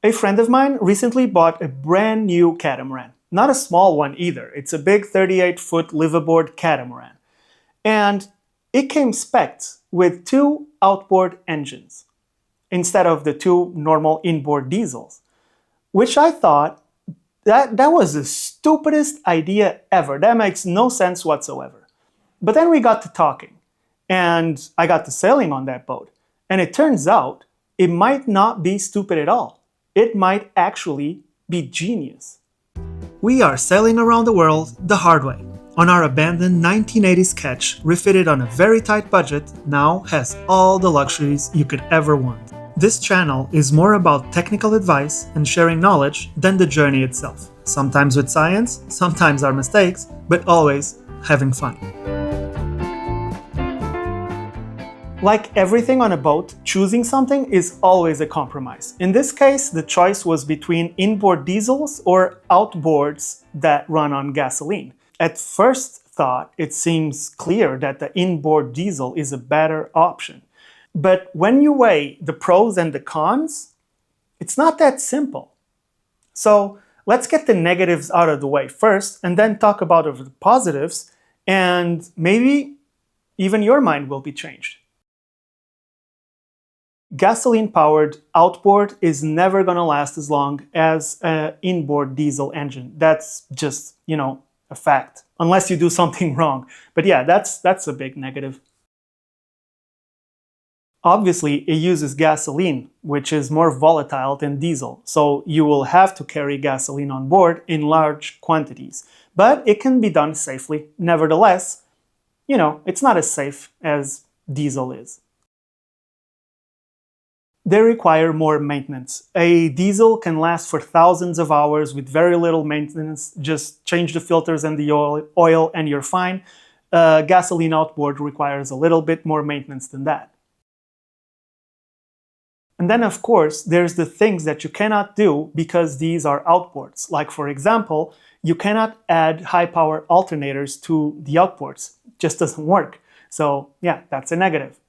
A friend of mine recently bought a brand new catamaran. Not a small one either. It's a big 38-foot liveaboard catamaran. And it came spec'd with 2 outboard engines instead of the 2 normal inboard diesels, which I thought that was the stupidest idea ever. That makes no sense whatsoever. But then we got to talking, and I got to sailing on that boat. And it turns out it might not be stupid at all. It might actually be genius. We are sailing around the world the hard way. On our abandoned 1980s ketch, refitted on a very tight budget, now has all the luxuries you could ever want. This channel is more about technical advice and sharing knowledge than the journey itself. Sometimes with science, sometimes our mistakes, but always having fun. Like everything on a boat, choosing something is always a compromise. In this case, the choice was between inboard diesels or outboards that run on gasoline. At first thought, it seems clear that the inboard diesel is a better option. But when you weigh the pros and the cons, it's not that simple. So let's get the negatives out of the way first and then talk about the positives, and maybe even your mind will be changed. Gasoline-powered outboard is never going to last as long as an inboard diesel engine. That's just, a fact, unless you do something wrong. But yeah, that's a big negative. Obviously, it uses gasoline, which is more volatile than diesel, so you will have to carry gasoline on board in large quantities. But it can be done safely. Nevertheless, it's not as safe as diesel is. They require more maintenance. A diesel can last for thousands of hours with very little maintenance. Just change the filters and the oil and you're fine. Gasoline outboard requires a little bit more maintenance than that. And then, of course, there's the things that you cannot do because these are outboards. Like, for example, you cannot add high-power alternators to the outboards. It just doesn't work. So, yeah, that's a negative.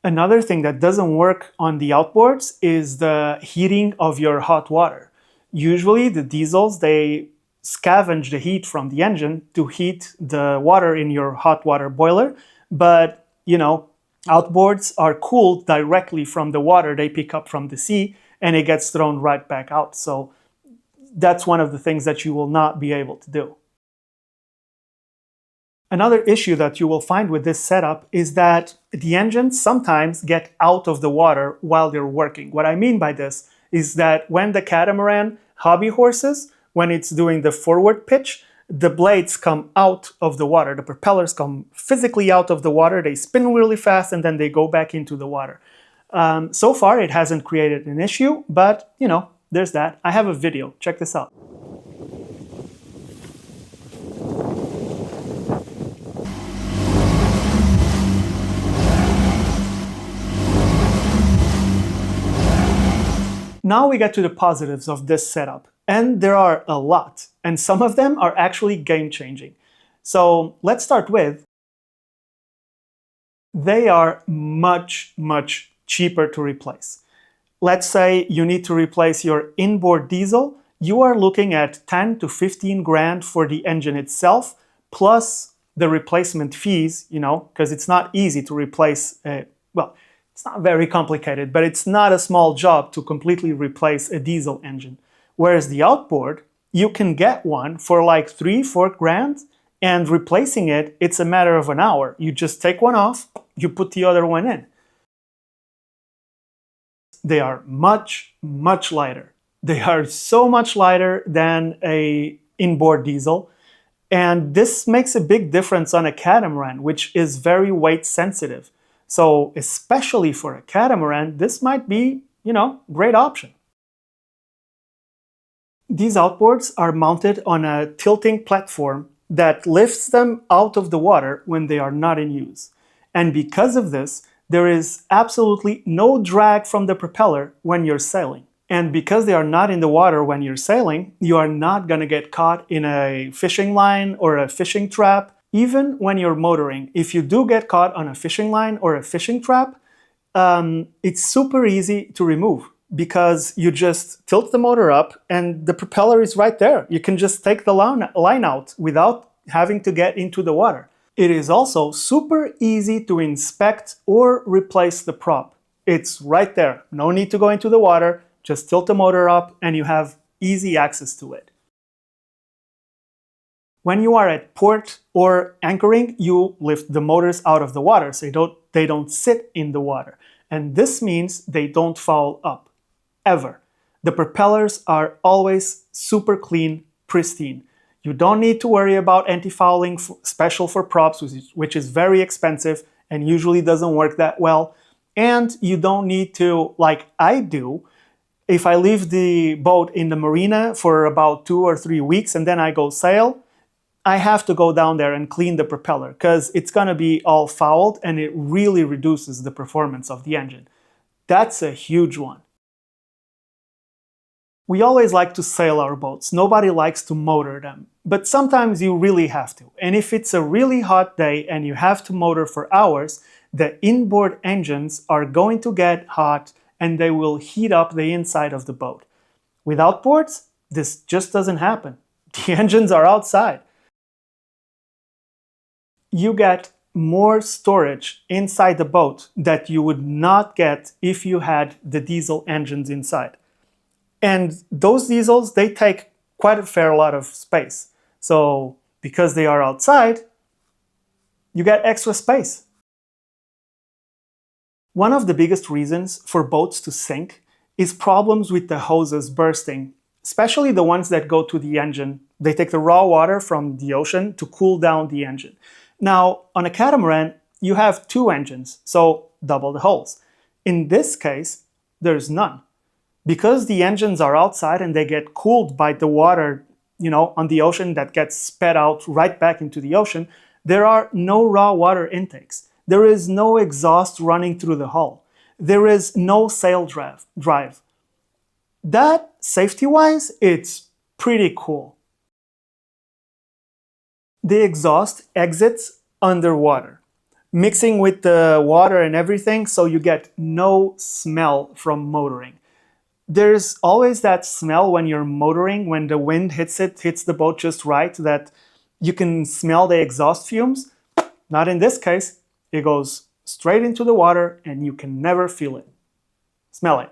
Another thing that doesn't work on the outboards is the heating of your hot water. Usually, the diesels, they scavenge the heat from the engine to heat the water in your hot water boiler. But, outboards are cooled directly from the water they pick up from the sea, and it gets thrown right back out. So that's one of the things that you will not be able to do. Another issue that you will find with this setup is that the engines sometimes get out of the water while they're working. What I mean by this is that when the catamaran hobby horses, when it's doing the forward pitch, the blades come out of the water. The propellers come physically out of the water. They spin really fast and then they go back into the water. So far, it hasn't created an issue, but there's that. I have a video. Check this out. Now we get to the positives of this setup, and there are a lot, and some of them are actually game-changing. So let's start with, they are much, much cheaper to replace. Let's say you need to replace your inboard diesel, you are looking at 10 to 15 grand for the engine itself, plus the replacement fees, because it's not easy to replace, it's not very complicated, but it's not a small job to completely replace a diesel engine. Whereas the outboard, you can get one for like 3-4 grand, and replacing it, it's a matter of an hour. You just take one off, you put the other one in. They are much, much lighter. They are so much lighter than an inboard diesel. And this makes a big difference on a catamaran, which is very weight sensitive. So especially for a catamaran, this might be, great option. These outboards are mounted on a tilting platform that lifts them out of the water when they are not in use. And because of this, there is absolutely no drag from the propeller when you're sailing. And because they are not in the water when you're sailing, you are not going to get caught in a fishing line or a fishing trap. Even when you're motoring, if you do get caught on a fishing line or a fishing trap, it's super easy to remove. because you just tilt the motor up and the propeller is right there. You can just take the line out without having to get into the water. It is also super easy to inspect or replace the prop. It's right there. No need to go into the water. Just tilt the motor up and you have easy access to it. When you are at port or anchoring, you lift the motors out of the water so they don't sit in the water. And this means they don't foul up, ever. The propellers are always super clean, pristine. You don't need to worry about anti-fouling special for props, which is very expensive and usually doesn't work that well. And you don't need to, like I do, if I leave the boat in the marina for about 2 or 3 weeks and then I go sail, I have to go down there and clean the propeller because it's going to be all fouled and it really reduces the performance of the engine. That's a huge one. We always like to sail our boats. Nobody likes to motor them. But sometimes you really have to. And if it's a really hot day and you have to motor for hours, the inboard engines are going to get hot and they will heat up the inside of the boat. With outboards, this just doesn't happen. The engines are outside. You get more storage inside the boat that you would not get if you had the diesel engines inside. And those diesels, they take quite a fair lot of space. So because they are outside, you get extra space. One of the biggest reasons for boats to sink is problems with the hoses bursting, especially the ones that go to the engine. They take the raw water from the ocean to cool down the engine. Now, on a catamaran, you have 2 engines, so double the holes. In this case, there's none. Because the engines are outside and they get cooled by the water, on the ocean that gets sped out right back into the ocean, there are no raw water intakes. There is no exhaust running through the hull. There is no sail drive. That, safety-wise, it's pretty cool. The exhaust exits underwater, mixing with the water and everything, so you get no smell from motoring. There's always that smell when you're motoring, when the wind hits the boat just right, that you can smell the exhaust fumes. Not in this case. It goes straight into the water and you can never feel it. Smell it.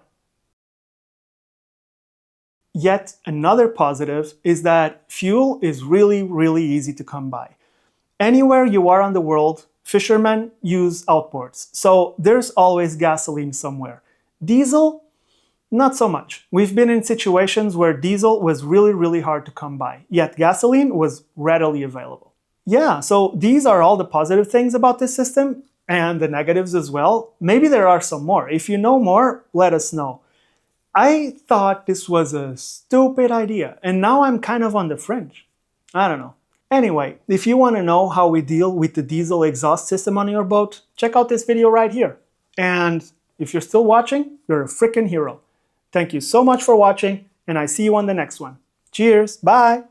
Yet another positive is that fuel is really, really easy to come by. Anywhere you are on the world, fishermen use outboards, so there's always gasoline somewhere. Diesel? Not so much. We've been in situations where diesel was really, really hard to come by, yet gasoline was readily available. Yeah, so these are all the positive things about this system, and the negatives as well. Maybe there are some more. If you know more, let us know. I thought this was a stupid idea, and now I'm kind of on the fringe. I don't know. Anyway, if you want to know how we deal with the diesel exhaust system on your boat, check out this video right here. And if you're still watching, you're a freaking hero. Thank you so much for watching, and I see you on the next one. Cheers, bye!